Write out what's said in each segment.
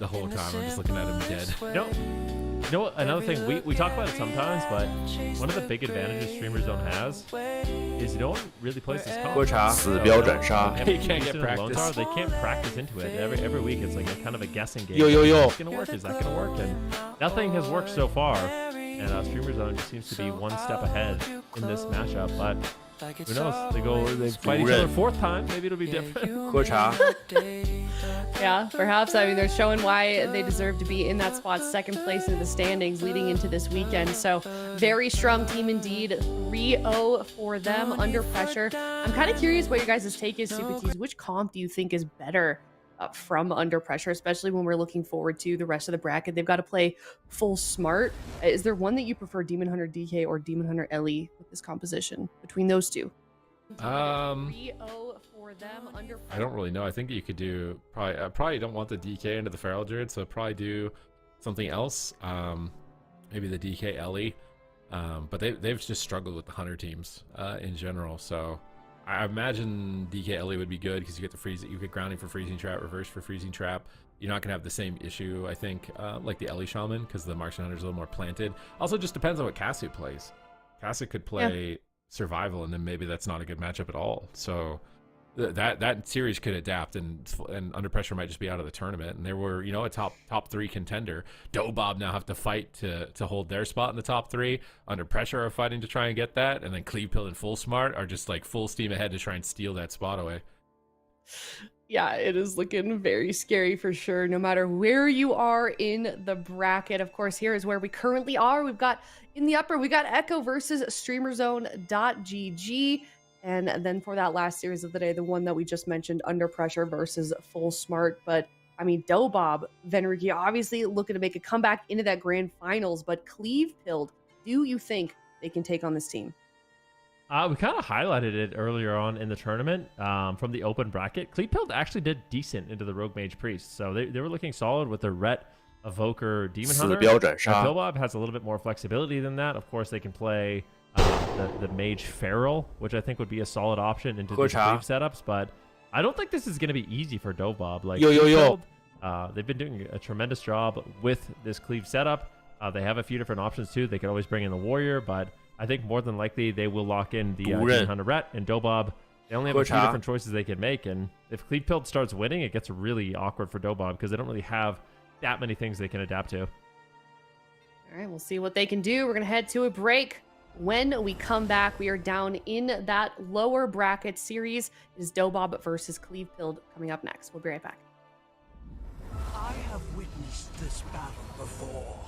the whole time. I'm just looking at him dead. You know what? Another thing, we talk about it sometimes, but one of the big advantages Streamer Zone has is no one really plays this comp. 喝茶死标斩杀 He can't get practice. They can't practice into it. Every week it's like a kind of a guessing game. Yo. Is it gonna work? Is that gonna work? And nothing has worked so far. And Streamer Zone just seems to be one step ahead in this matchup. But who knows? They fight each other a fourth time. Maybe it'll be different. 喝茶 Yeah, perhaps. I mean, they're showing why they deserve to be in that spot, second place in the standings leading into this weekend. So very strong team indeed. 3-0 for them under pressure. I'm kind of curious what your guys' take is, Super Tees. Which comp do you think is better from under pressure, especially when we're looking forward to the rest of the bracket? They've got to play full smart. Is there one that you prefer, Demon Hunter DK or Demon Hunter Ellie, with this composition between those two? 3-0 for them under pressure. I don't really know. I think you could do probably. I probably don't want the DK into the Feral Druid, so probably do something else. Maybe the DK Ellie. But they've just struggled with the Hunter teams in general. So I imagine DK Ellie would be good because you get the freeze. You get grounding for freezing trap, reverse for freezing trap. You're not gonna have the same issue, I think, like the Ellie Shaman, because the Marksman Hunter is a little more planted. Also, just depends on what Cassie plays. Cassie could play survival, and then maybe that's not a good matchup at all. So that series could adapt, and Under Pressure might just be out of the tournament. And there were, a top 3 contender. Dobob now have to fight to hold their spot in the top 3. Under Pressure are fighting to try and get that, and then Clevepill and Full Smart are just like full steam ahead to try and steal that spot away. Yeah, it is looking very scary for sure, no matter where you are in the bracket. Of course, here is where we currently are. We've got in the upper, we got Echo versus StreamerZone.gg. And then for that last series of the day, the one that we just mentioned, Under Pressure versus Full Smart. But I mean, Dobob, Venriki obviously looking to make a comeback into that grand finals. But Clevepill, do you think they can take on this team? We kind of highlighted it earlier on in the tournament from the open bracket. Clevepill actually did decent into the Rogue Mage Priest, so they were looking solid with their Ret, Evoker, Demon 死 Hunter. 标斩杀 Dobob has a little bit more flexibility than that. Of course, they can play the Mage Feral, which I think would be a solid option into the 喝茶 Cleve setups, but I don't think this is going to be easy for Dobob. Like, Yo. Clevepill, they've been doing a tremendous job with this Cleve setup. They have a few different options too. They could always bring in the Warrior, but I think more than likely they will lock in the Demon Hunter Ret and Dobob. They only have a few different choices they can make, and if Clevepill starts winning, it gets really awkward for Dobob because they don't really have that many things they can adapt to. All right, we'll see what they can do. We're going to head to a break. When we come back, we are down in that lower bracket series. It is Dobob versus Clevepill coming up next. We'll be right back. I have witnessed this battle before.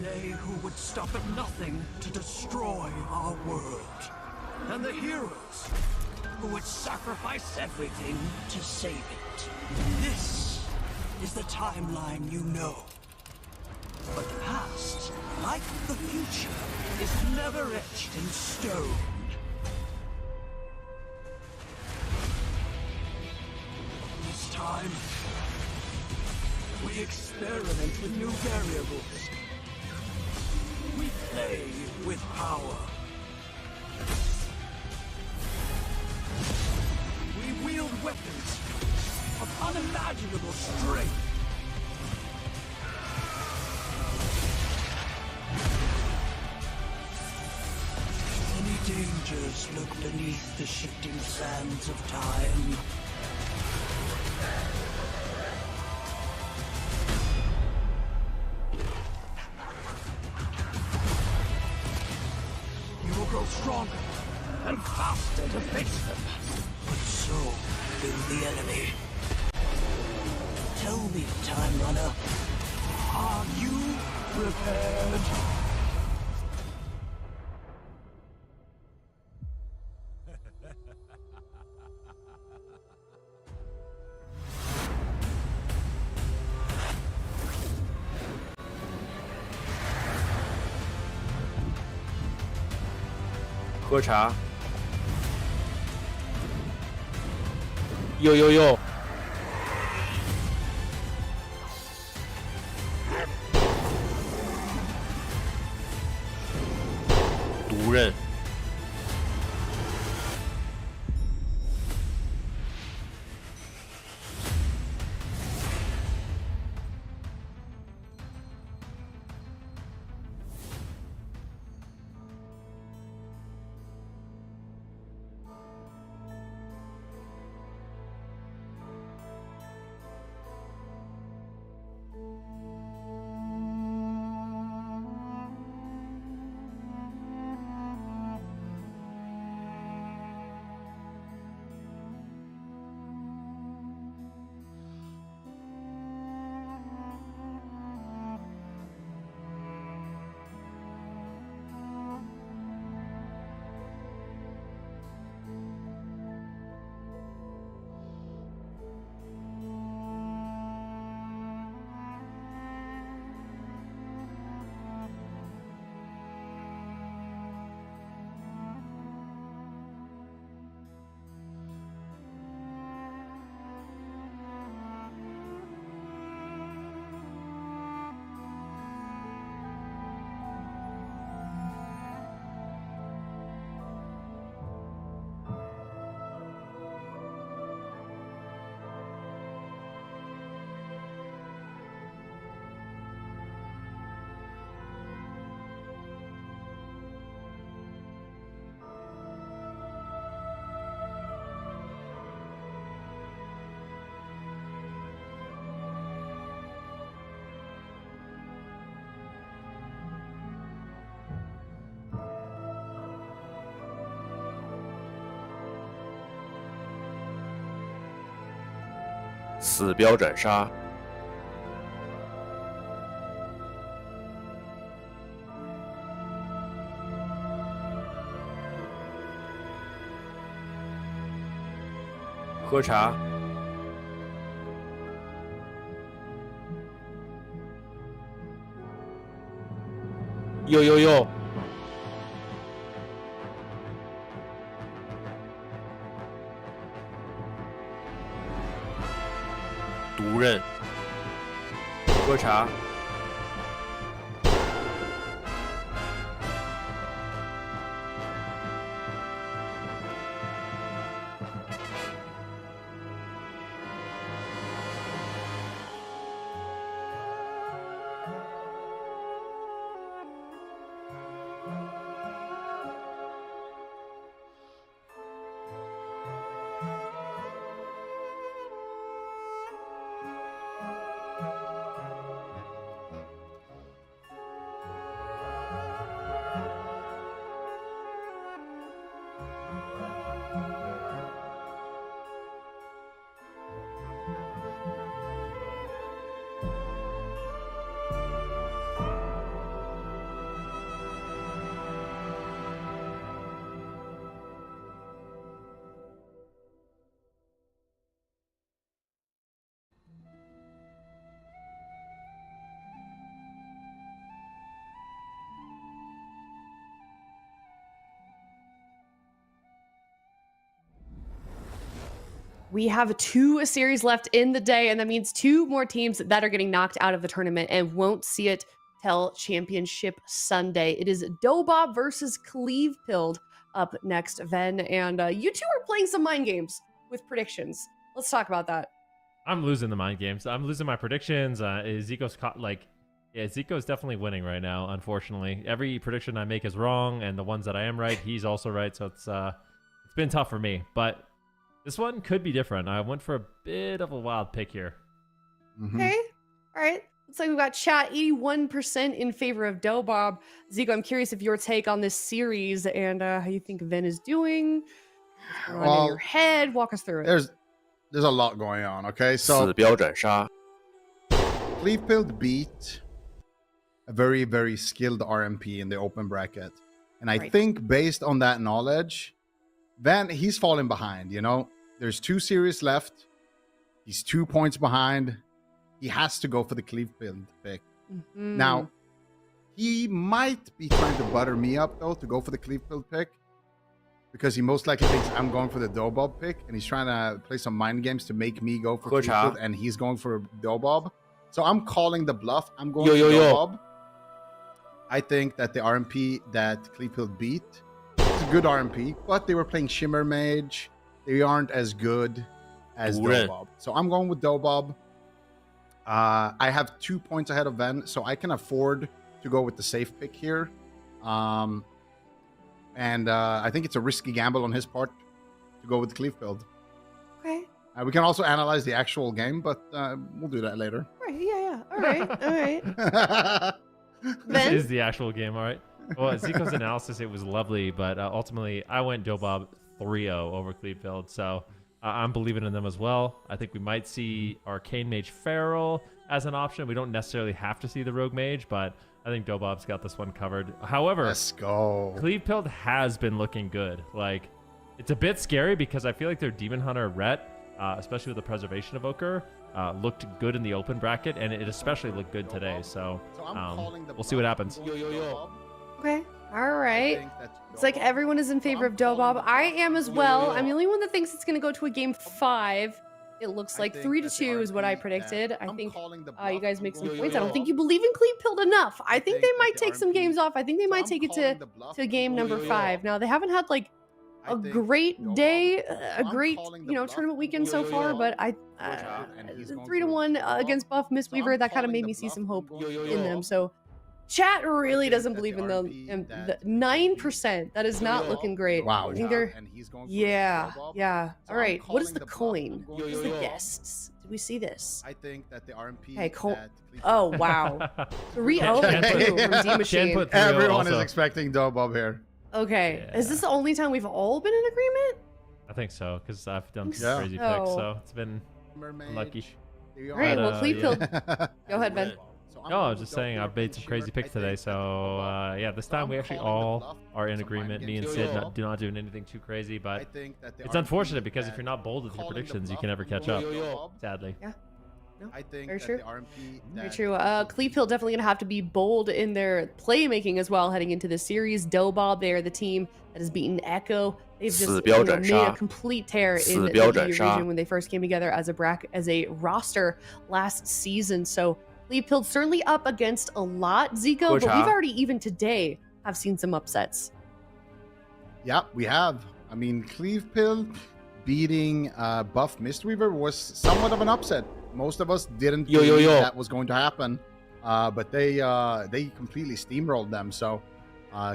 They who would stop at nothing to destroy our world. And the heroes who would sacrifice everything to save it. This is the timeline you know. But the past, like the future, is never etched in stone. This time, we experiment with new variables. We play with power. We wield weapons of unimaginable strength. Many dangers lurk beneath the shifting sands of time. You will grow stronger and faster to face them. But so will the enemy. Tell me, Time Runner, are you prepared?喝茶 Yo. 毒刃 I 死标斩杀，喝茶，呦，毒刃，喝茶，We have 2 series left in the day, and that means 2 more teams that are getting knocked out of the tournament and won't see it till Championship Sunday. It is Dobob versus Clevefield up next, Ven, and you two are playing some mind games with predictions. Let's talk about that. I'm losing the mind games. I'm losing my predictions. Zico's Zico's definitely winning right now, unfortunately. Every prediction I make is wrong, and the ones that I am right, he's also right, so it's been tough for me. But this one could be different. I went for a bit of a wild pick here. Okay. All right. Looks like we've got chat 81% in favor of Dobob. Zico, I'm curious if your take on this series and how you think Ven is doing. What's going on in your head? Walk us through it. There's a lot going on. Okay, so 死标斩杀， Clevefield beat a very, very skilled RMP in the open bracket. And I Right. think based on that knowledge, Van, he's falling behind, you know? There's 2 series left. He's 2 points behind. He has to go for the Clevefield pick. Mhm. Now, he might be trying to butter me up, though, to go for the Clevefield pick. Because he most likely thinks I'm going for the Dobob pick. And he's trying to play some mind games to make me go for Good Clevefield. job. And he's going for Dobob. So I'm calling the bluff. I'm going Yo, for yo, yo. Dobob. I think that the RMP that Clevefield beat is a good RMP. But they were playing Shimmer Mage. They aren't as good as Right. Dobob. So I'm going with Dobob. I have 2 points ahead of Ven, so I can afford to go with the safe pick here. And I think it's a risky gamble on his part to go with Clevefield. Okay. We can also analyze the actual game, but we'll do that later. Right. Yeah. All right. All right. This Ven? is the actual game, all right? Well, Zico's analysis, it was lovely, but ultimately I went Dobob 3-0 over Clevefield, so I'm believing in them as well. I think we might see Arcane Mage Feral as an option. We don't necessarily have to see the Rogue Mage, but I think Dobob's got this one covered. However, Let's go. Clevefield has been looking good. Like, it's a bit scary because I feel like their Demon Hunter Ret, especially with the Preservation Evoker, looked good in the open bracket, and it especially looked good today. So I'm calling the we'll see what bluff. happens. I'm going with Dobob. Okay. All I right. think that It's like Dobob- everyone is in favor of Dobob. I am as well. I'm the only one that thinks it's going to go to a game 5. It looks I like think 3-2 that is what I the RMP predicted. that- I I'm think calling the you bluff. guys I'm make some going points. with I don't think Dobob. you believe in Clevefield enough. I think they that might the take some RMP games off. I think they So might I'm take it calling to the bluff. to game I'm number going 5. Dobob. Now they haven't had like I a think great Dobob- day, So a I'm great calling the bluff. tournament weekend I'm so going far. Dobob. But I And he's going 3-1 for Dobob. against Buff So Mistweaver. I'm That kind of calling made the me see bluff. some I'm hope going in them. Dobob. So chat really think doesn't that believe the in them. RMP And that the Clevefield 9%. That is not looking great. Wow. I think they're And he's going for yeah, Dobob. yeah. So All right. I'm What is calling the the bluff. coin? I'm going What is for the Dobob. guests? Did we see this? I think that the RMP. Okay, cool. that Clevefield- Oh wow, 3-0 Shan from D Shan Machine. put 3-0 Everyone is also. expecting Dobob here. Okay, is Yeah. this the only time we've all been in agreement? I think so, because I've done Think some so. crazy Oh. picks, so it's been Mermaid. Lucky. There you All right, are. well, Cleve Pill. Yeah. Go ahead, Ben. So I'm No, I going was just with saying Dope I've made some Hero crazy Shearer. picks I today. think So that yeah, this so time I'm we actually calling the all bluff. are in Some mind agreement. Me games and as Sid well. do not doing anything too crazy, I but think that the it's RP unfortunate because if that you're not bold with your calling the predictions, you bluff can never catch up. Sadly. No, I think very that true. the RMP Very that true. Cleve Hill definitely going to have to be bold in their playmaking as well heading into this series. Dobob, they are the team that has beaten Echo. They've just 死标准 made 杀 a complete tear in 死 the 标 EU 准杀 region when they first came together as a roster last season. So Cleve Hill certainly up against a lot, Zico, but 观察 we've already even today have seen some upsets. Yeah, we have. I mean, Cleve Pill beating Buff Mistweaver was somewhat of an upset. Most of us didn't Yo, yo, believe yo. that was going to happen, but they completely steamrolled them. So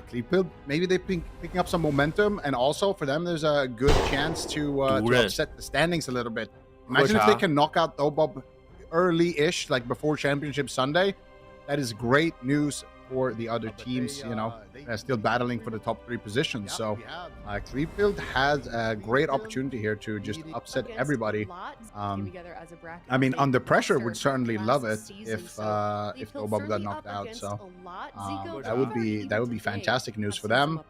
Cleve Pill, maybe they're picking up some momentum, and also for them, there's a good chance to upset the standings a little bit. Imagine if they can knock out Dobob early-ish, like before Championship Sunday. That is great news for the other teams, you know, still battling for the top 3 positions. So Clevefield has a great opportunity here to just upset everybody. I mean, under pressure would certainly love it if Dobob got knocked out. So that would be fantastic news for them.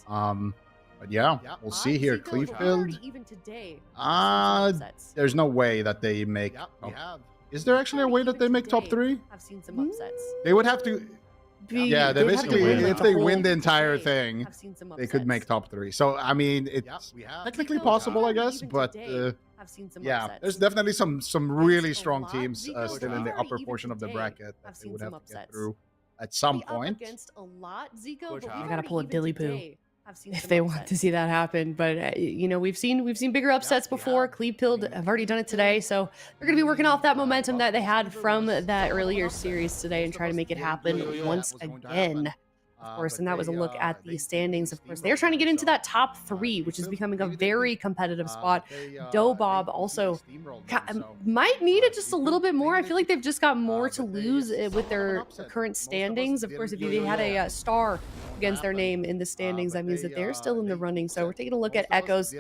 But yeah, we'll see here. Clevefield. There's no way that they make. Is there actually a way that they make top 3? I've seen some upsets. They would have to. Yeah, they basically, if they win the entire thing, they could make top 3. So I mean, it's technically possible, I guess. But yeah, there's definitely some really strong teams still in the upper portion of the bracket that they would have to get through at some point. I gotta pull a Dilly Poo if they want to see that happen. But you know, we've seen bigger upsets before. Clevefield have already done it today, so they're going to be working off that momentum that they had from that earlier series today and try to make it happen once again. Of course, and that was a look at the standings. Of course, they're trying to get into that top 3, which is becoming a very competitive spot. Dobob also might need it just a little bit more. I feel like they've just got more to lose with their current standings. Of course, if they had a star against their name in the standings, that means that they're still in the running. So we're taking a look at Echo's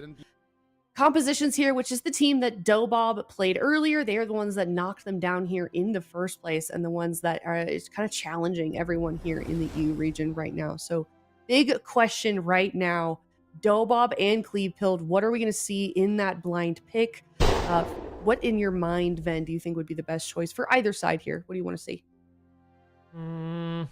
compositions here, which is the team that Dobob played earlier. They are the ones that knocked them down here in the first place, and the ones that are kind of challenging everyone here in the EU region right now. So big question right now, Dobob and Clevefield, what are we going to see in that blind pick? What in your mind, Ven, do you think would be the best choice for either side here? What do you want to see? I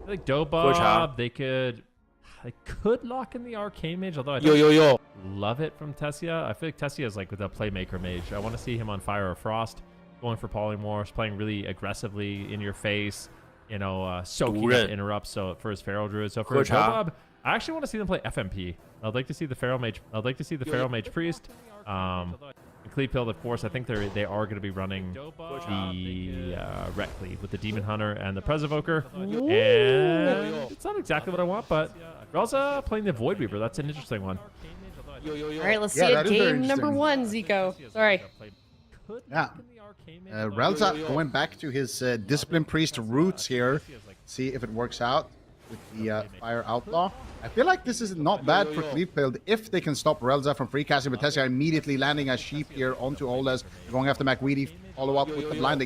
think Dobob, they could lock in the Arcane Mage, although I don't love it from Tessia. I feel like Tessia is like with a playmaker mage. I want to see him on Fire or Frost, going for Polymorphs, playing really aggressively in your face, you know, soaking up interrupts so for his Feral Druid. So for Dobob, I actually want to see them play FMP. I'd like to see the Feral Mage. I'd like to see the Feral Mage Priest. Clevefield, of course, I think they are going to be running the Ret Cleave with the Demon Hunter and the Preservoker. And it's not exactly what I want, but Relza playing the Void Weaver. That's an interesting one. All right, let's see it. Game number 1, Zico. Sorry. Yeah. Relza going back to his Discipline Priest roots here. See if it works out with the Fire Outlaw. I feel like this is not bad for Clevefield if they can stop Relza from free casting, but Tessia immediately landing a sheep here onto Oles. Going after McWeedy, follow up with the blind. They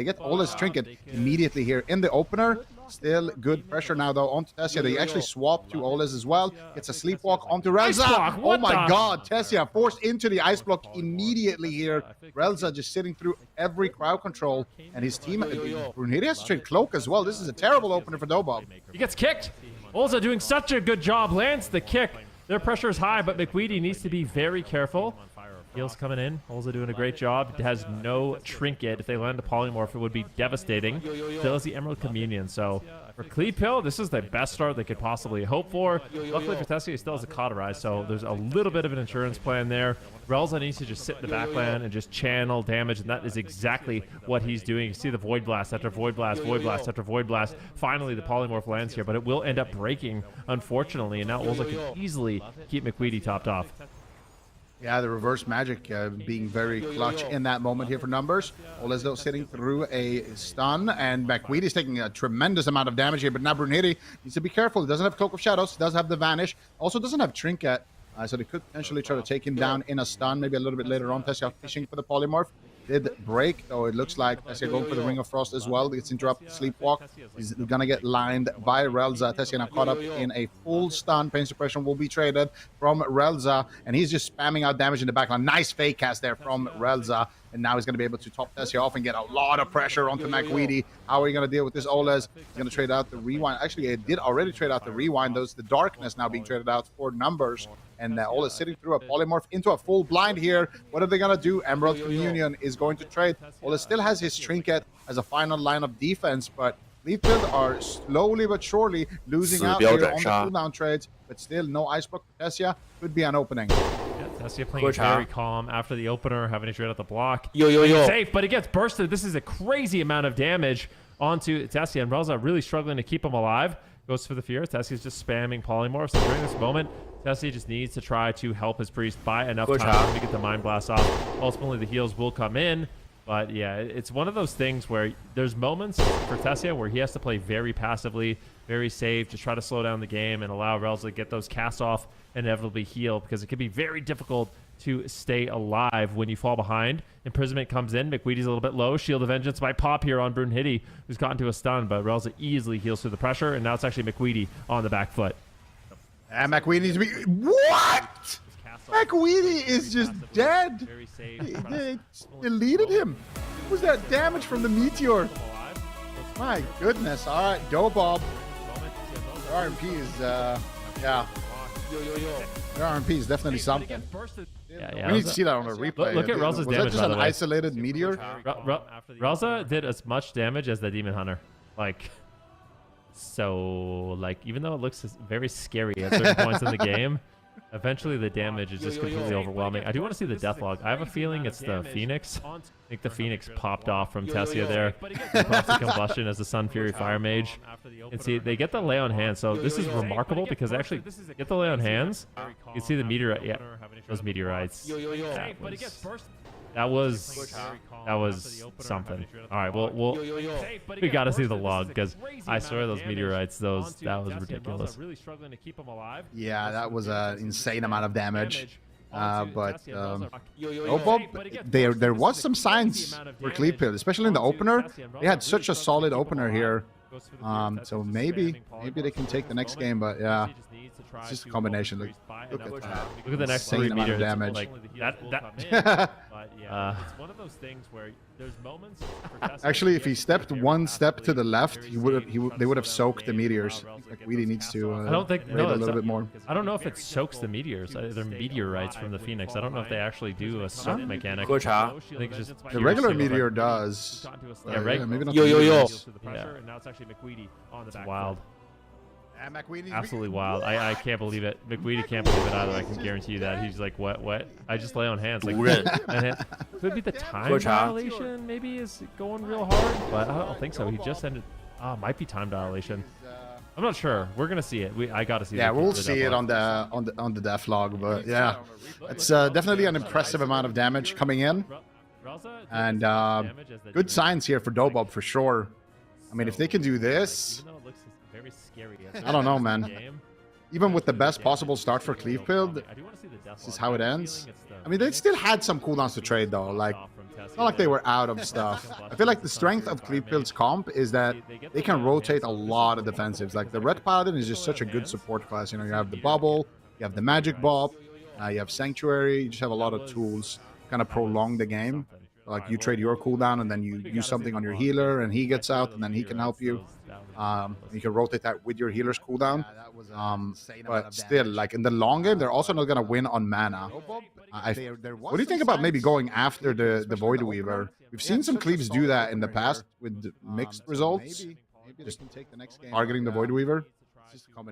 get Oles Trinket immediately here in the opener. Still good pressure now though onto Tessia. They actually swap to Oles as well. Gets a sleepwalk onto Relza. Oh my god, Tessia forced into the ice block immediately here. Relza just sitting through every crowd control, and his team, Brunhilde has to trade Cloak as well. This is a terrible opener for Dobob. He gets kicked. Olza doing such a good job, lands the kick. Their pressure is high, but McWeedy needs to be very careful. Heals coming in. Olza doing a great job. Has no trinket. If they land a Polymorph, it would be devastating. Still has the Emerald Communion. So for Clevefield, this is the best start they could possibly hope for. Luckily for Tessia, he still has a Cauterize, so there's a little bit of an insurance plan there. Relza needs to just sit in the backland and just channel damage, and that is exactly what he's doing. You see the Void Blast after Void Blast, Void Blast after Void Blast. Finally, the Polymorph lands here, but it will end up breaking, unfortunately, and now Olza can easily keep McWeedy topped off. Yeah, the reverse magic being very clutch in that moment here for numbers. Oles though sitting through a stun, and McWeedy's taking a tremendous amount of damage here, but now Brunhilde needs to be careful. He doesn't have Cloak of Shadows, does have the Vanish, also doesn't have Trinket. So they could potentially try to take him down in a stun, maybe a little bit later on. Tessia fishing for the polymorph. Did break, though it looks like Tessia going for the Ring of Frost as well. Gets interrupted, sleepwalk. He's gonna get lined by Relza. Tessia now caught up in a full stun. Pain suppression will be traded from Relza, and he's just spamming out damage in the backline. Nice fake cast there from Relza, and now he's gonna be able to top Tessia off and get a lot of pressure onto McWeedy. How are you gonna deal with this Oles? He's gonna trade out the rewind. Actually, it did already trade out the rewind. Those the darkness now being traded out for numbers. And Oles sitting through a polymorph into a full blind here. What are they going to do? Emerald Communion is going to trade. Oles still has his trinket as a final line of defense, but Leaffield are slowly but surely losing out here on the cooldown trades. But still, no Ice Block for Tessia. Could be an opening. Yeah, Tessia playing very calm after the opener, having to trade out the block. Yo. Safe, but it gets bursted. This is a crazy amount of damage onto Tessia, and Relza really struggling to keep him alive. Goes for the fear. Tessia's just spamming polymorphs, and during this moment, Tessia just needs to try to help his priest buy enough time to get the Mind Blast off. Ultimately, the heals will come in, but yeah, it's one of those things where there's moments for Tessia where he has to play very passively, very safe, just try to slow down the game and allow Relza to get those casts off and inevitably heal, because it can be very difficult to stay alive when you fall behind. Imprisonment comes in. McWeedy's a little bit low. Shield of Vengeance by pop here on Brunhilde, who's gotten to a stun, but Relza easily heals through the pressure, and now it's actually McWeedy on the back foot. And McWeedy needs to be... What? McWeedy is just dead. They deleted him. What was that damage from the meteor? My goodness. All right, Dobob. RMP is, yeah. Their RMP is definitely something. Yeah, we need to see that on a replay. Look at Relza's damage. Was that just an isolated meteor? Relza did as much damage as the Demon Hunter. Like, so, like, even though it looks very scary at certain points in the game, eventually the damage is just completely overwhelming. I do want to see the Deathlog. I have a feeling it's the Phoenix. I think the Phoenix popped off from Tessia there. Pops the Combustion as the Sun Fury Fire Mage. And see, they get the Lay on Hands. So this is remarkable because they actually get the Lay on Hands. You can see the meteorite. Yeah, those meteorites. That was something. All right, well, we got to see the log, because I swear those meteorites, that was ridiculous. Yeah, that was an insane amount of damage. But there was some signs for Clevefield, especially in the opener. They had such a solid opener here. So maybe they can take the next game, but yeah, it's just a combination. Look at that. Look at the next 3 meters. Damage. Like that. It's one of those things where there's moments. Actually, if he stepped one step to the left, they would have soaked the meteors. Like Weedy needs to. I don't think a little bit more. I don't know if it soaks the meteors. They're meteorites from the Phoenix. I don't know if they actually do a soak mechanic. I think it's just the regular meteor does. Yeah, maybe not. Yo. Yeah. And now it's actually McWeedy on the back. Wild. Absolutely wild. I can't believe it. McWeedy can't believe it either. I can guarantee you that. He's like, what? I just lay on hands. Like, could be the time dilation maybe is going real hard, but I don't think so. He just ended. Might be time dilation. I'm not sure. We're gonna see it. I gotta see. Yeah, we'll see it on the death log, but yeah, it's definitely an impressive amount of damage coming in, and good signs here for Dobob for sure. I mean, if they can do this. I don't know, man. Even with the best possible start for Clevefield, this is how it ends. I mean, they still had some cooldowns to trade, though. Like, it's not like they were out of stuff. I feel like the strength of Clevefield's comp is that they can rotate a lot of defensives. Like, the Red Paladin is just such a good support class. You know, you have the Bubble, you have the Magic Bob, you have Sanctuary. You just have a lot of tools to kind of prolong the game. Like, you trade your cooldown, and then you use something on your healer, and he gets out, and then he can help you. You can rotate that with your healer's cooldown. But still, like, in the long game, they're also not going to win on mana. What do you think about maybe going after the Void Weaver? We've seen some Cleaves do that in the past with mixed results. Just targeting the Void Weaver.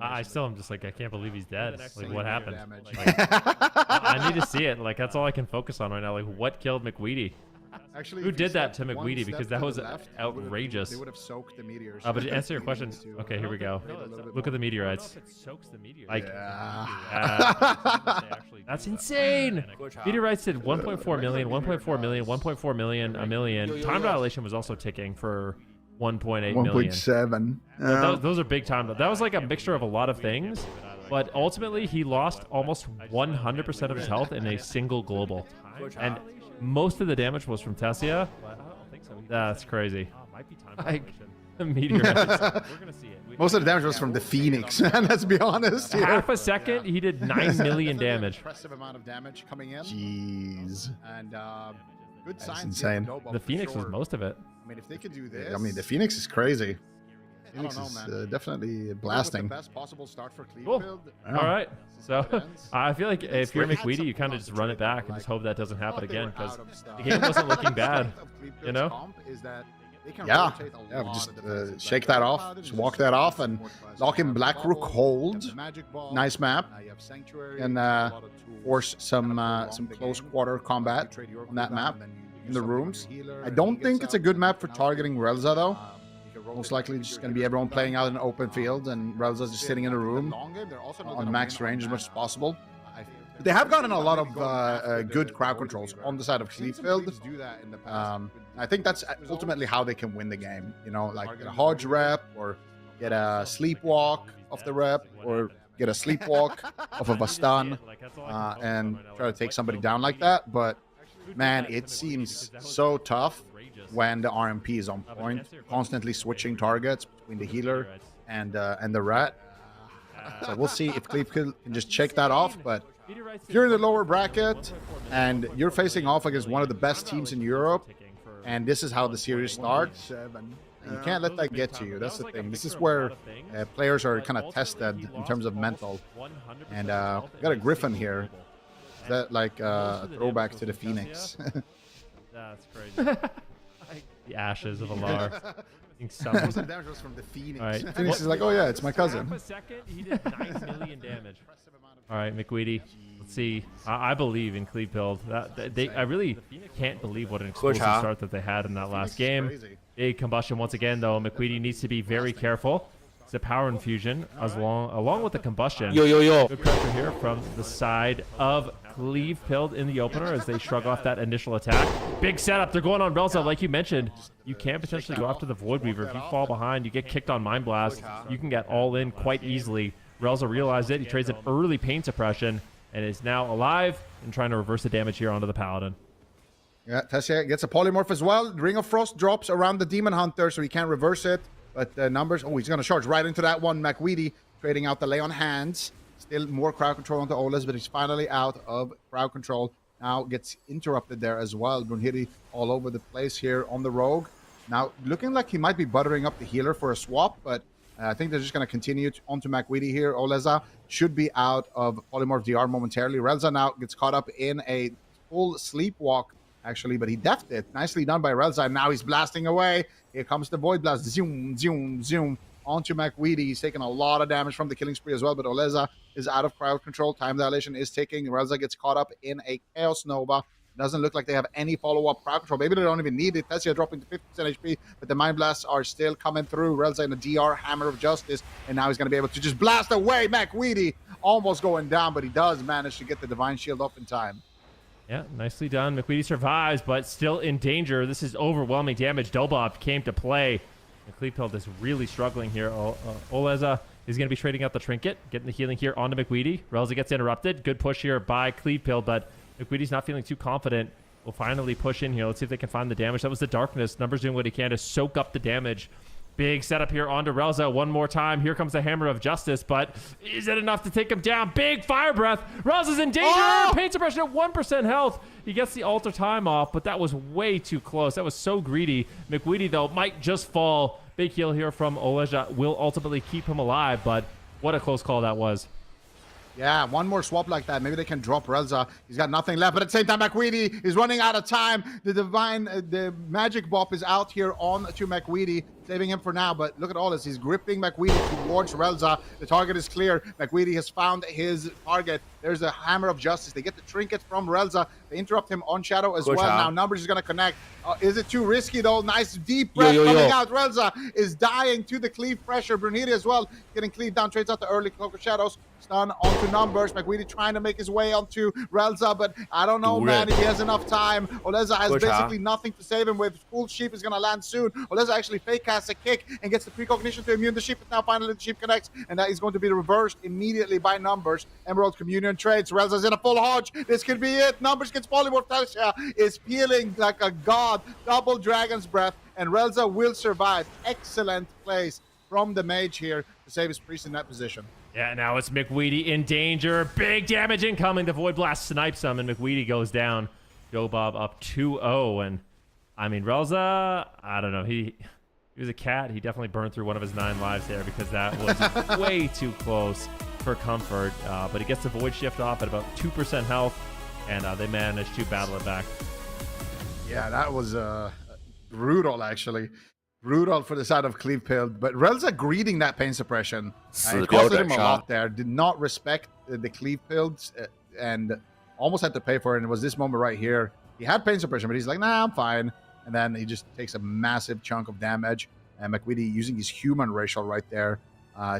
I still am just like, I can't believe he's dead. Like, what happened? Like, I need to see it. Like, that's all I can focus on right now. Like, what killed McWeedy? Actually, who did that to McWeedy? Because that was outrageous. They would have soaked the meteors. But to answer your question, okay, here we go. Look at the meteorites. Like, that's insane. Meteorites did 1.4 million, 1.4 million, 1.4 million, a million. Time dilation was also ticking for 1.8 million. 1.7. Those are big time. That was like a mixture of a lot of things. but ultimately he lost almost 100% of his health in a single global. And most of the damage was from Tessia. That's crazy. Like, the meteor. We're gonna see it. Most of the damage was from the Phoenix, man. Let's be honest here. Half a second, he did 9 million damage. Impressive amount of damage coming in. Jeez. And good That's signs. insane. The Phoenix was most of it. I mean, if they could do this. I mean, the Phoenix is crazy. Phoenix is definitely blasting. Best possible start for Cool. Cleveland. Yeah. All right. So I feel like if you're McWeedy, you kind of just run it back and just hope that doesn't happen again because the game wasn't looking bad. You know? Yeah, we just shake that off, just walk that off, and lock in Black Rook hold. Nice map, and force some close quarter combat on that map in the rooms. I don't think it's a good map for targeting Relza though. Most likely just going to be everyone playing out in an open field, and Relza's just sitting in a room on max range as much as possible. They have gotten a lot of good crowd controls on the side of Cleveland. I think that's ultimately how they can win the game. You know, like get a Hodge rep, or get a sleepwalk off the rep, or get a sleepwalk off of a stun, and try to take somebody down like that. But man, it seems so tough when the RMP is on point, constantly switching targets between the healer and the rat. So we'll see if Cleveland can just check that off. But if you're in the lower bracket and you're facing off against one of the best teams in Europe, and this is how the series starts, you can't let that get to you. That's the thing. This is where players are kind of tested in terms of mental. And we got a Griffin here. Is that like a throwback to the Phoenix? That's crazy. The ashes of Alar. Most of the damage was from the Phoenix. All right. Phoenix is like, oh yeah, it's my cousin. Half a second, he did 9 million damage. All right, McWeedy. Let's see. I believe in Cleveland. I really can't believe what an explosive start that they had in that last game. Big combustion once again, though. McWeedy needs to be very careful. It's a power infusion along with the combustion. Good pressure here from the side of Cleveland in the opener as they shrug off that initial attack. Big setup. They're going on Relza. Like you mentioned, you can potentially go after the Void Weaver. If you fall behind, you get kicked on Mind Blast. You can get all in quite easily. Relza realized it. He trades an early pain suppression and is now alive and trying to reverse the damage here onto the Paladin. Yeah, Tessia gets a polymorph as well. Ring of Frost drops around the Demon Hunter, so he can't reverse it. But the numbers... Oh, he's going to charge right into that one. McWeedy trading out the Lay on Hands. Still more crowd control onto Oles, but he's finally out of crowd control. Now gets interrupted there as well. Brunhilde all over the place here on the Rogue. Now looking like he might be buttering up the healer for a swap, but I think they're just going to continue onto McWeedy here. Oleza should be out of Polymorph DR momentarily. Relza now gets caught up in a full sleepwalk, actually, but he defthed it. Nicely done by Relza, and now he's blasting away. Here comes the Void Blast. Zoom, zoom, zoom onto McWeedy. He's taking a lot of damage from the killing spree as well, but Oleza is out of crowd control. Time dilation is ticking. Relza gets caught up in a Chaos Nova. Doesn't look like they have any follow-up crowd control. Maybe they don't even need it. Tessia dropping to 50% HP, but the Mind Blasts are still coming through. Relza in the DR, Hammer of Justice, and now he's going to be able to just blast away McWeedy. Almost going down, but he does manage to get the Divine Shield off in time. Yeah, nicely done. McWeedy survives, but still in danger. This is overwhelming damage. Dobob came to play. And Cleveland is really struggling here. Oleza is going to be trading out the Trinket, getting the healing here onto McWeedy. Relza gets interrupted. Good push here by Cleveland, but McWeedy's not feeling too confident. We'll finally push in here. Let's see if they can find the damage. That was the Darkness. Numbers doing what he can to soak up the damage. Big setup here onto Relza one more time. Here comes the Hammer of Justice, but is it enough to take him down? Big Fire Breath. Relza's in danger. Oh! Pain suppression at 1% health. He gets the alter time off, but that was way too close. That was so greedy. McWeedy, though, might just fall. Big heal here from Oleja will ultimately keep him alive, but what a close call that was. Yeah, one more swap like that. Maybe they can drop Relza. He's got nothing left, but at the same time, McWeedy is running out of time. The magic bop is out here on to McWeedy, saving him for now. But look at all this. He's gripping McWeedy towards Relza. The target is clear. McWeedy has found his target. There's a Hammer of Justice. They get the trinket from Relza. They interrupt him on Shadow as well. Now Numbers is going to connect. Is it too risky, though? Nice deep breath coming out. Relza is dying to the cleave pressure. Brunhilde as well, getting cleaved down. Trades out the early Cloak of Shadows. Stun onto Numbers. McWeedy trying to make his way onto Relza, but I don't know, man, if he has enough time. Oleza has basically nothing to save him with. Full Sheep is going to land soon. Oleza actually fake casts a kick and gets the precognition to immune the sheep. But now finally the sheep connects, and that is going to be reversed immediately by Numbers. Emerald Communion trades. Relza's in a full hodge. This could be it. Numbers gets polymorph. Tessia is peeling like a god. Double Dragon's Breath, and Relza will survive. Excellent place from the mage here to save his priest in that position. Yeah, now it's McWeedy in danger. Big damage incoming. The Void Blast snipes him, and McWeedy goes down. Dobob up 2-0, and I mean, Relza, I don't know. He was a cat. He definitely burned through one of his 9 lives there because that was way too close for comfort. But he gets the Void Shift off at about 2% health, and they managed to battle it back. Yeah, that was brutal, actually. Brutal for the side of Clevefield, but Relza greeting that pain suppression. It costed him a lot there. Did not respect the Clevefields and almost had to pay for it. And it was this moment right here. He had pain suppression, but he's like, nah, I'm fine. And then he just takes a massive chunk of damage. And McWeedy using his human racial right there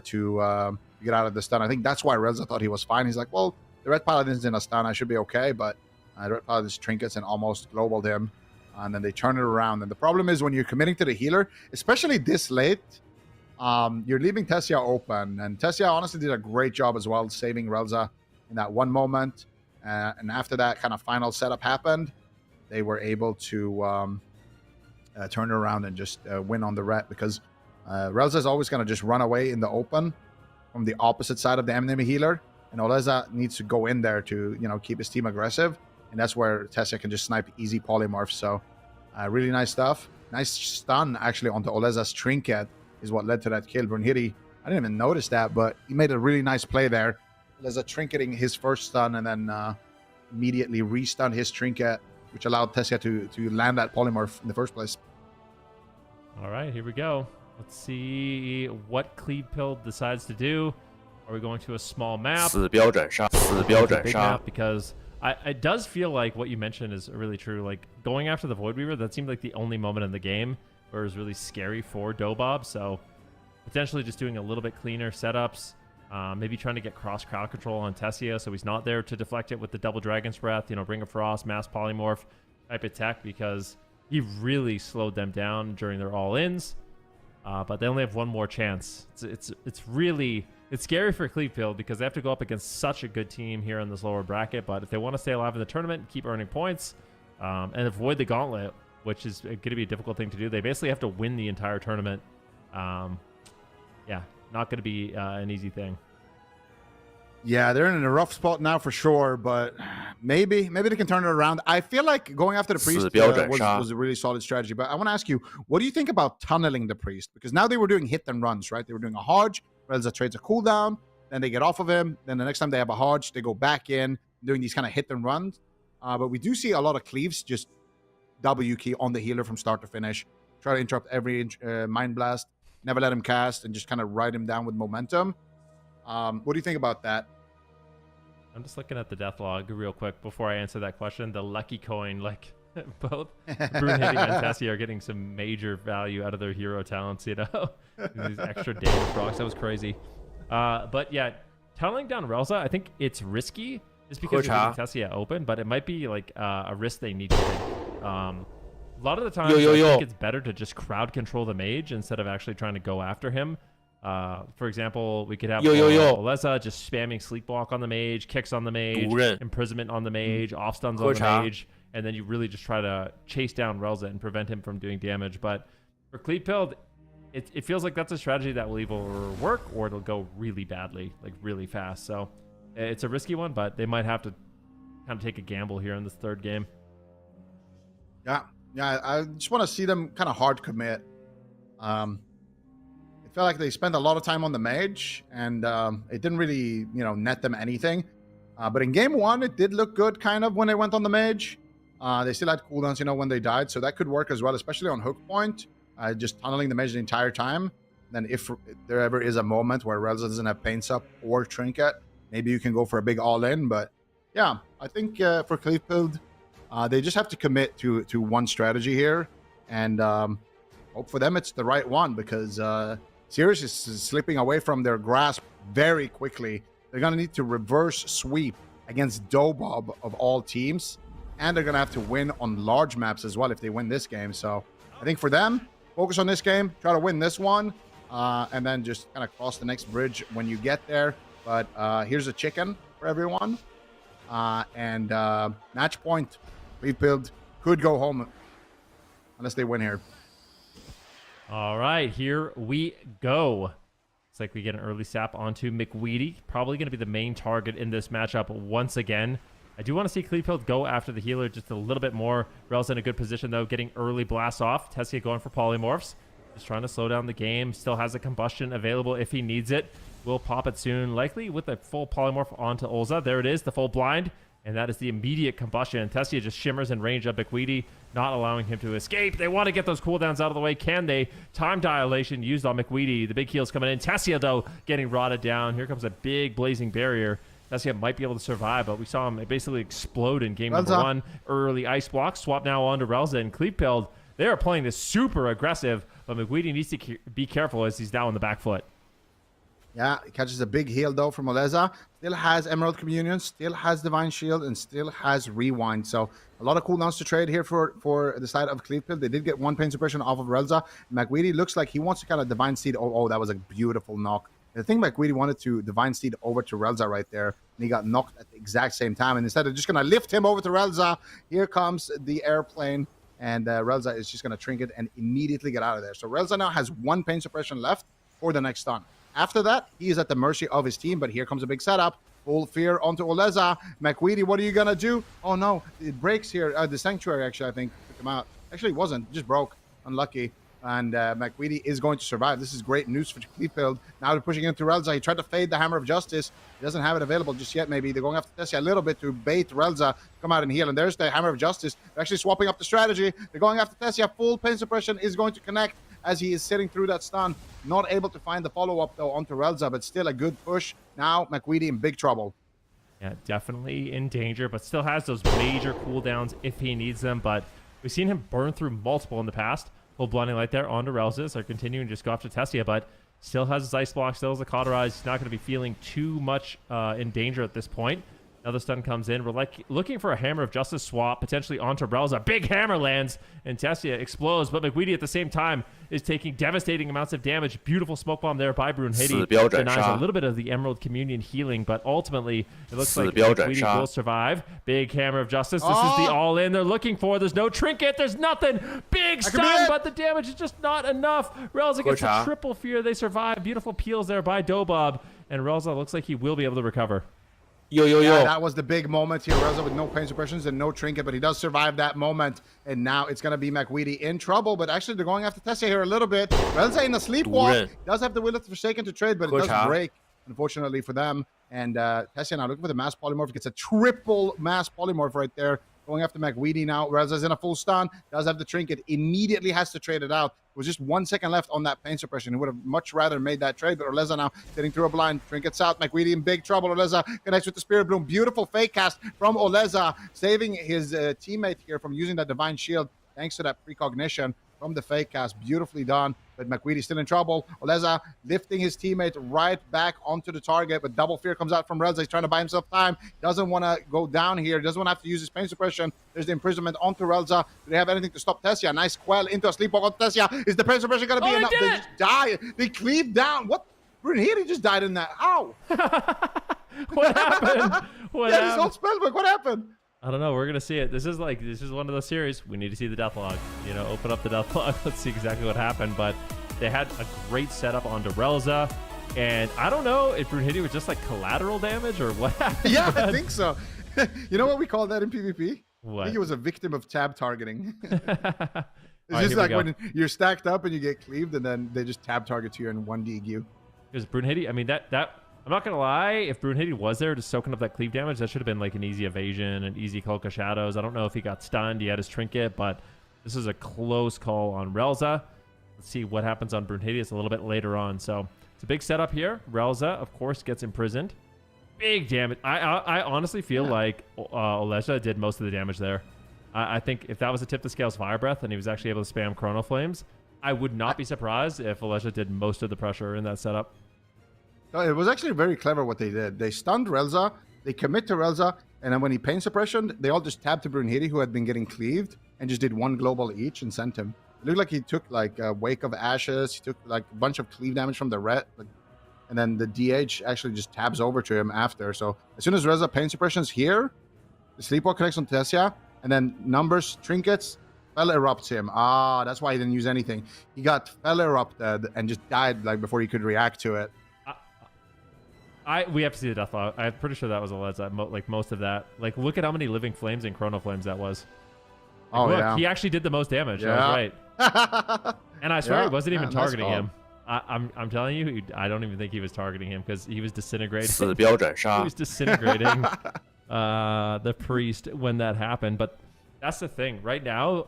to get out of the stun. I think that's why Relza thought he was fine. He's like, well, the Red Paladin's in a stun. I should be okay. But the Red Paladin's trinkets and almost globaled him. And then they turn it around. And the problem is when you're committing to the healer, especially this late, you're leaving Tessia open. And Tessia honestly did a great job as well, saving Relza in that one moment. And after that kind of final setup happened, they were able to turn it around and just win on the ret, because Relza is always going to just run away in the open from the opposite side of the enemy healer. And Oleza needs to go in there to, keep his team aggressive. And that's where Tessia can just snipe easy polymorphs. So really nice stuff. Nice stun, actually, onto Oleza's trinket is what led to that kill. Brunhilde, I didn't even notice that, but he made a really nice play there. Oleza trinketing his first stun and then immediately re-stun his trinket, which allowed Tessia to land that polymorph in the first place. All right, here we go. Let's see what Clevefield decides to do. Are we going to a small map? 4标准杀，4标准 Big 杀 map, because it does feel like what you mentioned is really true. Like going after the Void Weaver, that seemed like the only moment in the game where it was really scary for Dobob. So potentially just doing a little bit cleaner setups. Maybe trying to get cross crowd control on Tessia so he's not there to deflect it with the double Dragon's Breath, Ring of Frost, Mass Polymorph type attack, because he really slowed them down during their all-ins. But they only have one more chance. It's scary for Clevefield because they have to go up against such a good team here in this lower bracket. But if they want to stay alive in the tournament, keep earning points, and avoid the gauntlet, which is going to be a difficult thing to do, they basically have to win the entire tournament. Yeah, not going to be an easy thing. Yeah, they're in a rough spot now for sure, but maybe they can turn it around. I feel like going after the priest was a really solid strategy. But I want to ask you, what do you think about tunneling the priest? Because now they were doing hit and runs, right? They were doing a hodge, Relza trades a cooldown, then they get off of him. Then the next time they have a hodge, they go back in, doing these kind of hit and runs. But we do see a lot of cleaves just W key on the healer from start to finish. Try to interrupt every Mind Blast, never let him cast, and just kind of ride him down with momentum. What do you think about that? I'm just looking at the death log real quick before I answer that question. The lucky coin, like both Brunhilde and Tessia are getting some major value out of their hero talents, These extra damage rocks. That was crazy. But yeah, tunneling down Relza, I think it's risky just because you're leaving Tessia open, but it might be like a risk they need to take. A lot of the times, I think it's better to just crowd control the mage instead of actually trying to go after him. For example, we could have Oleza just spamming Sleepwalk on the mage, kicks on the mage, imprisonment on the mage, off stuns on the mage, and then you really just try to chase down Relza and prevent him from doing damage. But for Clevefield, it feels like that's a strategy that will either work or it'll go really badly, like really fast. So it's a risky one, but they might have to kind of take a gamble here in this third game. Yeah, I just want to see them kind of hard commit. Felt like they spent a lot of time on the mage, and it didn't really, net them anything. But in game one, it did look good, kind of, when they went on the mage. They still had cooldowns, when they died, so that could work as well, especially on hook point. Just tunneling the mage the entire time. Then if there ever is a moment where Relza doesn't have Pain Sup or Trinket, maybe you can go for a big all-in. But yeah, I think for Clevefield, they just have to commit to one strategy here, and hope for them it's the right one, because Sirius is slipping away from their grasp very quickly. They're going to need to reverse sweep against Dobob of all teams, and they're going to have to win on large maps as well if they win this game. So I think for them, focus on this game, try to win this one, and then just kind of cross the next bridge when you get there. But here's a chicken for everyone. And match point. Cleveland could go home unless they win here. All right, here we go. Looks like we get an early sap onto McWeedy. Probably going to be the main target in this matchup once again. I do want to see Cleveland go after the healer just a little bit more. Rel's in a good position, though, getting early blasts off. Tessia going for polymorphs. Just trying to slow down the game. Still has a combustion available if he needs it. Will pop it soon, likely with a full polymorph onto Olza. There it is, the full blind. And that is the immediate combustion. Tessia just shimmers in range of McWeedy, not allowing him to escape. They want to get those cooldowns out of the way. Can they? Time dilation used on McWeedy. The big heals coming in. Tessia, though, getting rotted down. Here comes a big blazing barrier. Tessia might be able to survive, but we saw him basically explode in game number 1. Early ice block. Swap now onto Relza and Kleepeld. They are playing this super aggressive, but McWeedy needs to be careful as he's down on the back foot. Yeah, he catches a big heal, though, from Oleza. Still has Emerald Communion, still has Divine Shield, and still has Rewind. So a lot of cooldowns to trade here for the side of Cleveland. They did get 1 pain suppression off of Relza. McWeedy looks like he wants to kind of Divine Seed. Oh, that was a beautiful knock. I think McWeedy wanted to Divine Seed over to Relza right there, and he got knocked at the exact same time. And instead of just going to lift him over to Relza, here comes the airplane, and Relza is just going to trinket and immediately get out of there. So Relza now has 1 pain suppression left for the next stun. After that, he is at the mercy of his team, but here comes a big setup. Full fear onto Oleza. McWeedy, what are you going to do? Oh, no, it breaks here. The Sanctuary, actually, I think, took him out. Actually, it wasn't. It just broke. Unlucky. And McWeedy is going to survive. This is great news for Cleveland. Now they're pushing into Relza. He tried to fade the Hammer of Justice. He doesn't have it available just yet, maybe. They're going after Tessia a little bit to bait Relza to come out and heal. And there's the Hammer of Justice. They're actually swapping up the strategy. They're going after Tessia. Full pain suppression is going to connect as he is sitting through that stun. Not able to find the follow-up, though, onto Relza, but still a good push. Now McWeedy in big trouble. Yeah, definitely in danger, but still has those major cooldowns if he needs them. But we've seen him burn through multiple in the past. Full blinding light there onto Relza. They're continuing to just go after Tessia, but still has his ice block, still has the cauterize. He's not going to be feeling too much in danger at this point. Another stun comes in. We're looking for a Hammer of Justice swap, potentially onto Relza. Big hammer lands, and Tessia explodes, but McWeedy at the same time is taking devastating amounts of damage. Beautiful smoke bomb there by Brunhilde. Denies a little bit of the Emerald Communion healing, but ultimately it looks like McWeedy will survive. Big Hammer of Justice. This is the all-in they're looking for. There's no trinket. There's nothing. Big stun, but the damage is just not enough. Relza gets a triple fear. They survive. Beautiful peels there by Dobob, and Relza looks like he will be able to recover. Yeah, that was the big moment here. Relza with no pain suppressions and no trinket, but he does survive that moment. And now it's going to be McWeedy in trouble. But actually, they're going after Tessia here a little bit. Relza in a sleepwalk. Does have the Will of the Forsaken to trade, but it does break, unfortunately, for them. And Tessia now looking for the mass polymorph. Gets a triple mass polymorph right there. Going after McWeedy now. Relza's in a full stun. Does have the trinket. Immediately has to trade it out. It was just 1 second left on that pain suppression. He would have much rather made that trade. But Oleza now sitting through a blind. Trinkets out. McWeedy in big trouble. Oleza connects with the Spirit Bloom. Beautiful fake cast from Oleza. Saving his teammate here from using that Divine Shield. Thanks to that precognition from the fake cast. Beautifully done. But McWeedy still in trouble. Oleza lifting his teammate right back onto the target. But double fear comes out from Relza. He's trying to buy himself time. Doesn't want to go down here. Doesn't want to have to use his pain suppression. There's the imprisonment onto Relza. Do they have anything to stop Tessia? Nice quell into a sleepwalk on Tessia. Is the pain suppression going to be enough? They just die. They cleave down. What? Brunhilde just died in that. Ow. What happened? What happened? This whole spellbook. What happened? I don't know. We're gonna see it. This is one of those series. We need to see the death log. Open up the death log. Let's see exactly what happened. But they had a great setup onto Relza, and I don't know if Brunhilde was just like collateral damage or what happened. Yeah, I think so. You know what we call that in PvP? What? I think it was a victim of tab targeting. It's right, just like when you're stacked up and you get cleaved, and then they just tab target you and 1 DQ. Because Brunhilde, I mean that. I'm not gonna lie, if Brunhilde was there just soaking up that cleave damage, that should have been like an easy evasion, an easy Cloak of Shadows. I don't know if he got stunned, he had his trinket, but this is a close call on Relza. Let's see what happens on Brunhilde. It's a little bit later on. So it's a big setup here. Relza, of course, gets imprisoned. Big damage. I honestly feel like Oleza did most of the damage there. I think if that was a tip to Scale's Fire Breath and he was actually able to spam Chrono Flames, I would not be surprised if Oleza did most of the pressure in that setup. It was actually very clever what they did. They stunned Relza, they commit to Relza, and then when he pain suppression, they all just tabbed to Brunhilde, who had been getting cleaved, and just did 1 global each and sent him. looked like he took like a Wake of Ashes. He took like a bunch of cleave damage from the ret, and then the DH actually just tabs over to him after. So as soon as Reza Pain Suppression's here, the Sleepwalk connects on Tessia, and then numbers, trinkets, Fel erupts him. Ah, that's why he didn't use anything. He got Fel erupted and just died like before he could react to it. We have to see the death log. I'm pretty sure that was a Leza. Like most of that. Like look at how many living flames and chrono flames that was. Like, Oh look, yeah, he actually did the most damage. Yeah. I was right. And I swear Yeah, he wasn't even yeah, nice targeting call. him. I'm telling you, I don't even think he was targeting him because he was disintegrating. 死标准 He 杀 was， disintegrating the priest when that happened. But that's the thing. Right now,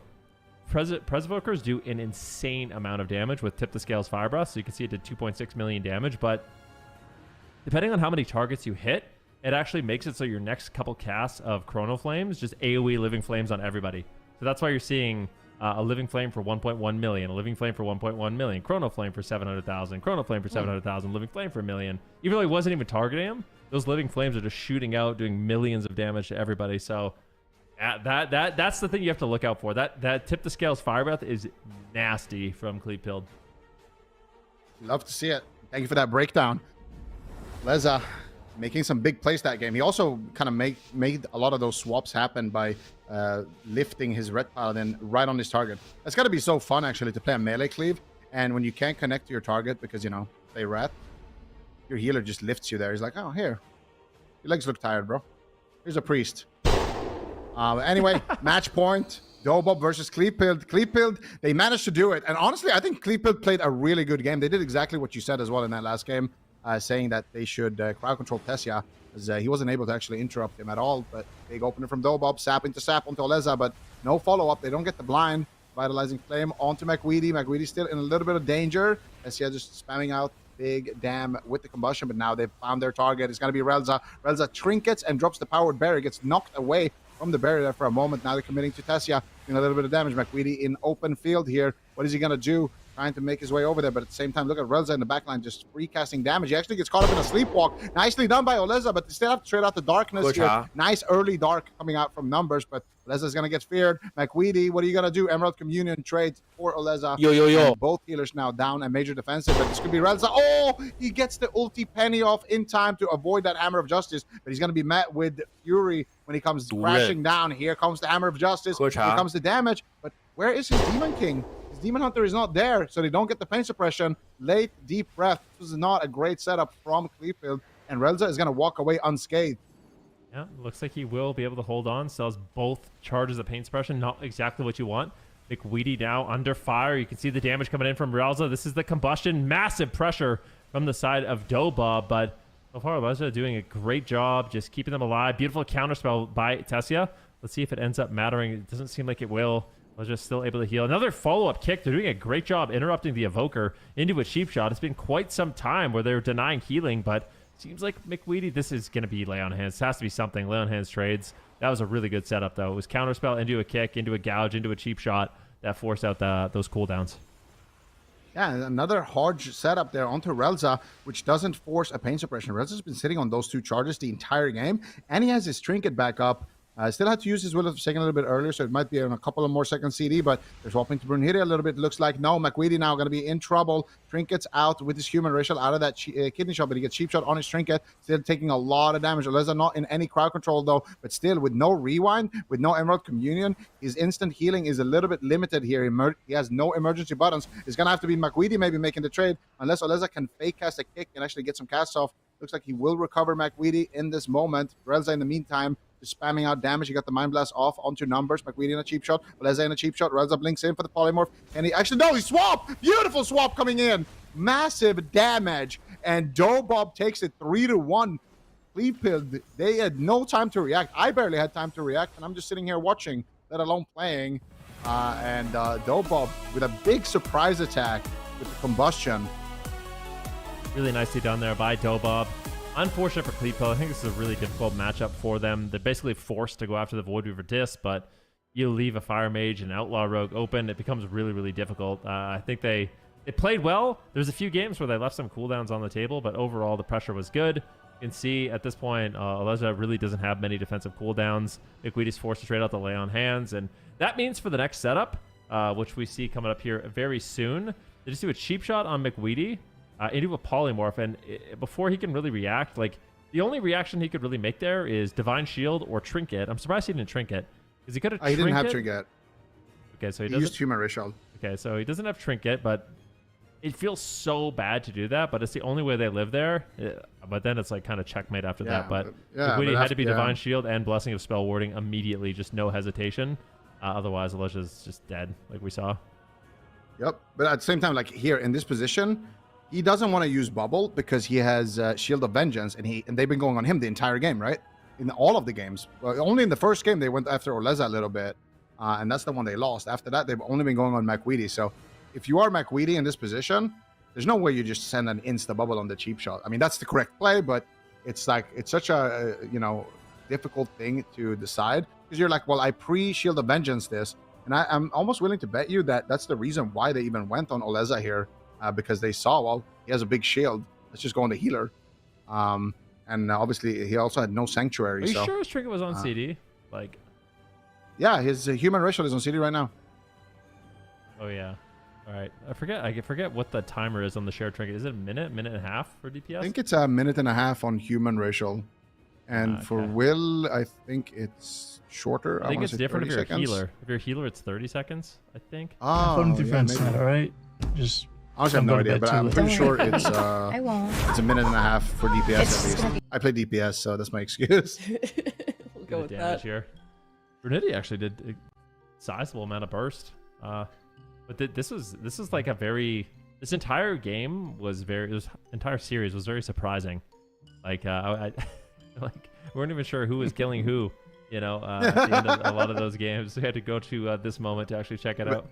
Presvokers do an insane amount of damage with Tip the Scales Fire Breath. So you can see it did 2.6 million damage. But depending on how many targets you hit, it actually makes it so your next couple casts of Chrono Flames just AoE Living Flames on everybody. So that's why you're seeing a Living Flame for 1.1 million, a Living Flame for 1.1 million, Chrono Flame for 700,000, Chrono Flame for 700,000, Living Flame for 1 million. Even though he wasn't even targeting him, those Living Flames are just shooting out, doing millions of damage to everybody. So that's the thing you have to look out for. That Tip the Scales Fire Breath is nasty from Kleephild. Love to see it. Thank you for that breakdown. Leza making some big plays that game. He also kind of made a lot of those swaps happen by lifting his Red Paladin right on his target. That's got to be so fun, actually, to play a melee cleave. And when you can't connect to your target because, you know, they rat, your healer just lifts you there. He's like, oh, here. Your legs look tired, bro. Here's a priest. Anyway, match point. Dobob versus Kleephild. Kleephild, they managed to do it. And honestly, I think Kleephild played a really good game. They did exactly what you said as well in that last game, saying that they should crowd control Tessia, as he wasn't able to actually interrupt him at all. But big opener from Dobob, sap into sap onto Oleza, but no follow-up. They don't get the blind. Vitalizing Flame onto McWeedy. McWeedy's still in a little bit of danger. Tessia just spamming out big dam with the combustion, but now they've found their target. It's going to be Relza. Relza trinkets and drops the powered barrier, gets knocked away from the barrier there for a moment. Now they're committing to Tessia, doing a little bit of damage. McWeedy in open field here. What is he going to do? Trying to make his way over there, but at the same time, look at Relza in the backline, just free casting damage. He actually gets caught up in a sleepwalk. Nicely done by Oleza, but they still have to trade out the darkness Good here. job. Nice early dark coming out from numbers, but Oleza's going to get feared. McWeedy, what are you going to do? Emerald Communion trades for Oleza. Yo, yo, yo. And both healers now down and major defensive, but this could be Relza. Oh, he gets the ulti penny off in time to avoid that Hammer of Justice, but he's going to be met with Fury when he comes crashing down. Here comes the Hammer of Justice. Here Good job. comes the damage, but where is his Demon King? His Demon Hunter is not there, so they don't get the pain suppression. Late, deep breath. This is not a great setup from Kleephild, and Relza is going to walk away unscathed. Yeah, looks like he will be able to hold on. Sells both charges of pain suppression. Not exactly what you want. McWeedy now under fire. You can see the damage coming in from Relza. This is the combustion. Massive pressure from the side of Dobob, but so far Relza doing a great job just keeping them alive. Beautiful counterspell by Tessia. Let's see if it ends up mattering. It doesn't seem like it will. Just still able to heal. Another follow-up kick. They're doing a great job interrupting the Evoker into a cheap shot. It's been quite some time where they're denying healing, but seems like McWeedy, this is going to be lay on hands. It has to be something. Lay on hands trades. That was a really good setup, though. It was counterspell into a kick, into a gouge, into a cheap shot that forced out those cooldowns. Yeah, and another hard setup there onto Relza, which doesn't force a pain suppression. Relza's been sitting on those two charges the entire game, and he has his trinket back up. Still had to use his Will of Forsaken a little bit earlier, so it might be in a couple of more seconds CD, but they're swapping to Brunhilde a little bit. Looks like no, McWeedy now going to be in trouble. Trinket's out with his human racial out of that kidney shot, but he gets cheap shot on his trinket. Still taking a lot of damage. Oleza not in any crowd control though, but still with no rewind, with no Emerald Communion, his instant healing is a little bit limited here. He has no emergency buttons. It's going to have to be McWeedy maybe making the trade, unless Oleza can fake cast a kick and actually get some casts off. Looks like he will recover McWeedy in this moment. Relza in the meantime just spamming out damage. He got the Mind Blast off onto numbers. McWeedy in a cheap shot. Oleza in a cheap shot. Relza blinks in for the polymorph. And he actually, no, he swapped! Beautiful swap coming in. Massive damage. And Dobob takes it 3-1. Kleephild, they had no time to react. I barely had time to react, and I'm just sitting here watching, let alone playing. And Dobob with a big surprise attack with the combustion. Really nicely done there by Dobob. Unfortunate for Kleephild. I think this is a really difficult matchup for them. They're basically forced to go after the Void Weaver Disc, but you leave a Fire Mage and Outlaw Rogue open, it becomes really, really difficult. I think they played well. There's a few games where they left some cooldowns on the table, but overall the pressure was good. You can see at this point, Oleza really doesn't have many defensive cooldowns. McWeedy's forced to trade out the Lay on Hands, and that means for the next setup, which we see coming up here very soon. They just do a cheap shot on McWeedy into a polymorph, and before he can really react, like the only reaction he could really make there is Divine Shield or Trinket. I'm surprised he didn't Trinket because he could have. He didn't have Trinket. Okay, so he used Human Ray Shield. Okay, so he doesn't have Trinket, but it feels so bad to do that. But it's the only way they live there. But then it's like kind of checkmate after that. But McWeedy had to be Divine Shield and Blessing of Spell Warding immediately, just no hesitation. Otherwise, Alicia's just dead, like we saw. Yep, but at the same time, like here in this position, he doesn't want to use Bubble because he has Shield of Vengeance, and they've been going on him the entire game, right? In all of the games. Well, only in the first game they went after Oleza a little bit, and that's the one they lost. After that, they've only been going on McWeedy. So if you are McWeedy in this position, there's no way you just send an insta Bubble on the cheap shot. I mean, that's the correct play, but it's like it's such a difficult thing to decide because you're like, well, I pre-Shield of Vengeance this. And I'm almost willing to bet you that that's the reason why they even went on Oleza here, because they saw, well, he has a big shield. Let's just go on the healer. And obviously, he also had no Sanctuary. Are you sure his Trinket was on CD? Like, yeah, his Human Ray Shield is on CD right now. Oh, yeah. All right. I forget what the timer is on the shared Trinket. Is it a minute and a half for DPS? I think it's a minute and a half on Human Ray Shield. And for Will, I think it's shorter. I think it's different if you're a healer. If you're a healer, it's 30 seconds, I think. Phone defense, all right? Just honestly, I have no idea, but I'm pretty sure it's I won't. It's a minute and a half for DPS at least. I play DPS, so that's my excuse. We'll go with damage that. here. Brunity actually did a sizable amount of burst. But this is like a very, this entire game was this entire series was very surprising. Like like we weren't even sure who was killing who, at the end of a lot of those games. We had to go to this moment to actually check it out.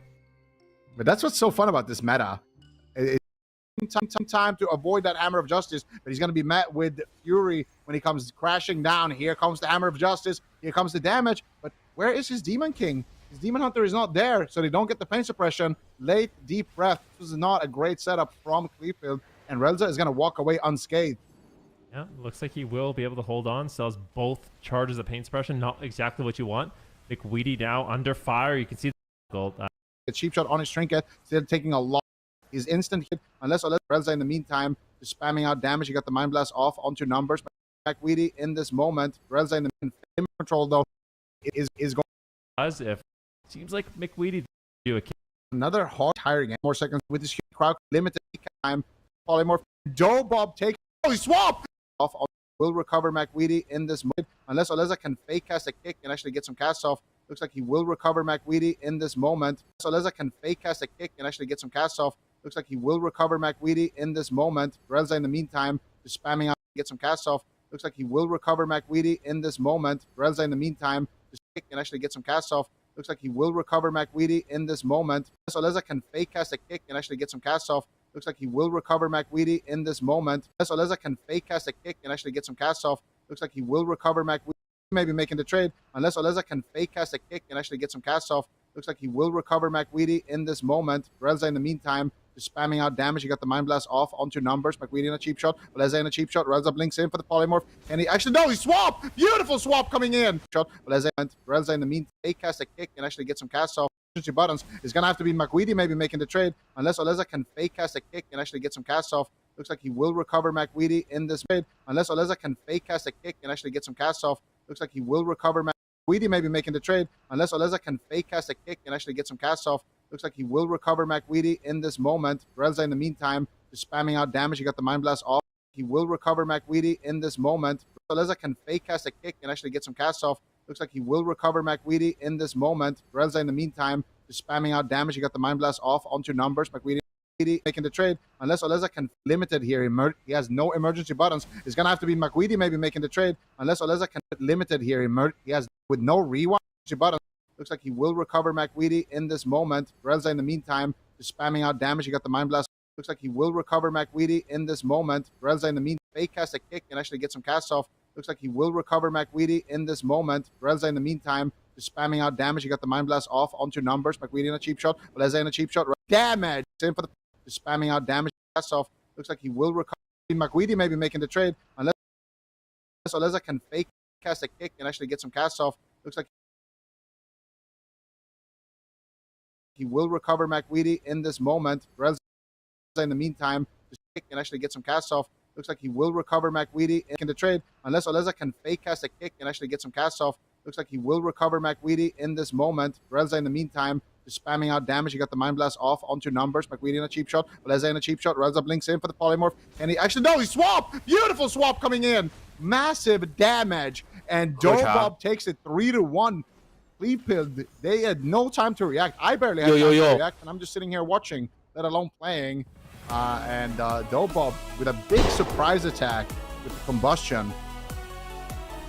But that's what's so fun about this meta. It's time to avoid that Hammer of Justice, but he's going to be met with Fury when he comes crashing down. Here comes the Hammer of Justice. Here comes the damage. But where is his Demon King? His Demon Hunter is not there, so they don't get the pain suppression. Late Deep Breath. This is not a great setup from Kleefeld, and Relza is going to walk away unscathed. Yeah, looks like he will be able to hold on. Sells both charges of pain suppression. Not exactly what you want. McWeedy now under fire. You can see the gold. A cheap shot on his Trinket. Still taking a lot. His instant hit. Unless Relza in the meantime is spamming out damage. He got the Mind Blast off onto numbers. McWeedy in this moment. Relza in the control though is going. As if seems like McWeedy do a another hard tiring game. More seconds with his crowd. Limited time. Polymorph. Dobob take. Oh, he swapped! Off will recover McWeedy in this moment. Unless Oleza can fake cast a kick and actually get some casts off. Looks like he will recover McWeedy in this moment. So Oleza can fake cast a kick and actually get some casts off. Looks like he will recover McWeedy in this moment. Relza in the meantime is spamming out to get some casts off. Looks like he will recover McWeedy in this moment. Relza in the meantime is kick and actually get some casts off. Looks like he will recover McWeedy in this moment. So Oleza can fake cast a kick and actually get some casts off. Looks like he will recover McWeedy in this moment. So Oleza can fake cast a kick and actually get some casts off. Looks like he will recover McWeedy. Maybe making the trade. Unless Oleza can fake cast a kick and actually get some casts off. Looks like he will recover McWeedy in this moment. Relza in the meantime is spamming out damage. He got the Mind Blast off onto numbers. McWeedy in a cheap shot. Oleza in a cheap shot. Relza blinks in for the polymorph. And he actually, no, he swapped! Beautiful swap coming in. Shot. Relza in the meantime fake cast a kick and actually get some casts off. Buttons is gonna have to be McWeedy maybe making the trade. Unless Oleza can fake cast a kick and actually get some casts off. Looks like he will recover McWeedy in this trade. Unless Oleza can fake cast a kick and actually get some casts off. Looks like he will recover McWeedy maybe making the trade. Unless Oleza can fake cast a kick and actually get some casts off. Looks like he will recover McWeedy in this moment. Relza in the meantime is spamming out damage. He got the Mind Blast off. He will recover McWeedy in this moment. Oleza can fake cast a kick and actually get some casts off. Looks like he will recover McWeedy in this moment. Relza in the meantime is spamming out damage. He got the Mind Blast off onto numbers. McWeedy making the trade. Unless Oleza can limited here. He has no emergency buttons. It's gonna have to be McWeedy maybe making the trade. Unless Oleza can limited here. He has with no rewind buttons. Looks like he will recover McWeedy in this moment. Relza in the meantime is spamming out damage. He got the Mind Blast. Looks like he will recover McWeedy in this moment. Relza in the meantime fake cast a kick and actually get some casts off. Looks like he will recover McWeedy in this moment. Relza in the meantime is spamming out damage. He got the Mind Blast off onto numbers. McWeedy in a cheap shot. Relza in a cheap shot. Damage. Same for the spamming out damage. Casts off. Looks like he will recover. McWeedy maybe making the trade. Unless Oleza can fake cast a kick and actually get some casts off. Looks like he will recover McWeedy in this moment. Relza, in the meantime, just kick and actually get some casts off. Looks like he will recover McWeedy in the trade. Unless Oleza can fake cast a kick and actually get some casts off. Looks like he will recover McWeedy in this moment. Relza, in the meantime, just spamming out damage. He got the Mind Blast off onto numbers. McWeedy in a cheap shot. Oleza in a cheap shot. Relza blinks in for the polymorph. And he actually, no, he swapped! Beautiful swap coming in. Massive damage. And Dobop takes it 3-1. Cleveland, they had no time to react. I barely had time to react, and I'm just sitting here watching, let alone playing. And Dobop with a big surprise attack with the combustion.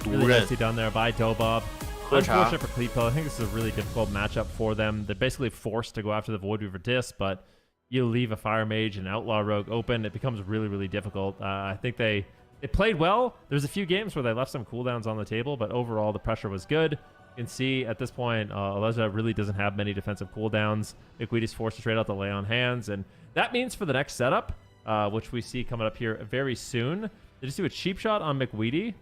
Really nicely done there by Dobop. Unfortunate for Cleveland. I think this is a really difficult matchup for them. They're basically forced to go after the Void Weaver Disc, but you leave a Fire Mage and Outlaw Rogue open, it becomes really, really difficult. I think they played well. There's a few games where they left some cooldowns on the table, but overall the pressure was good. You can see at this point, Oleza really doesn't have many defensive cooldowns. McWeedy's forced to trade out the Lay on Hands, and that means for the next setup, which we see coming up here very soon, they just do a cheap shot on McWeedy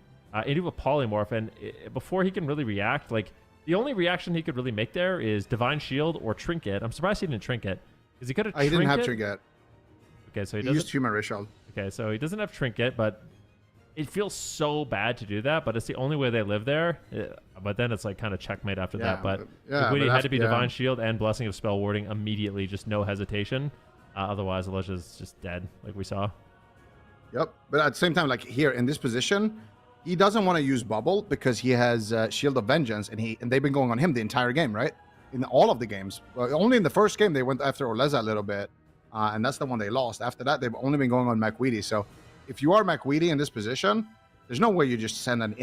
into a polymorph, and before he can really react, like the only reaction he could really make there is Divine Shield or Trinket. I'm surprised he didn't Trinket, because he could have. He didn't have Trinket. Okay, so he used Human Ritual. Okay, so he doesn't have Trinket, but it feels so bad to do that, but it's the only way they live there. But then it's like kind of checkmate after that. But McWeedy had to be Divine Shield and Blessing of Spell Warding immediately, just no hesitation. Otherwise, Oleza's just dead, like we saw. Yep, but at the same time, like here in this position, he doesn't want to use Bubble because he has Shield of Vengeance, and they've been going on him the entire game, right? In all of the games. Well, only in the first game they went after Oleza a little bit, and that's the one they lost. After that, they've only been going on McWeedy. So if you are McWeedy in this position, there's no way you just send an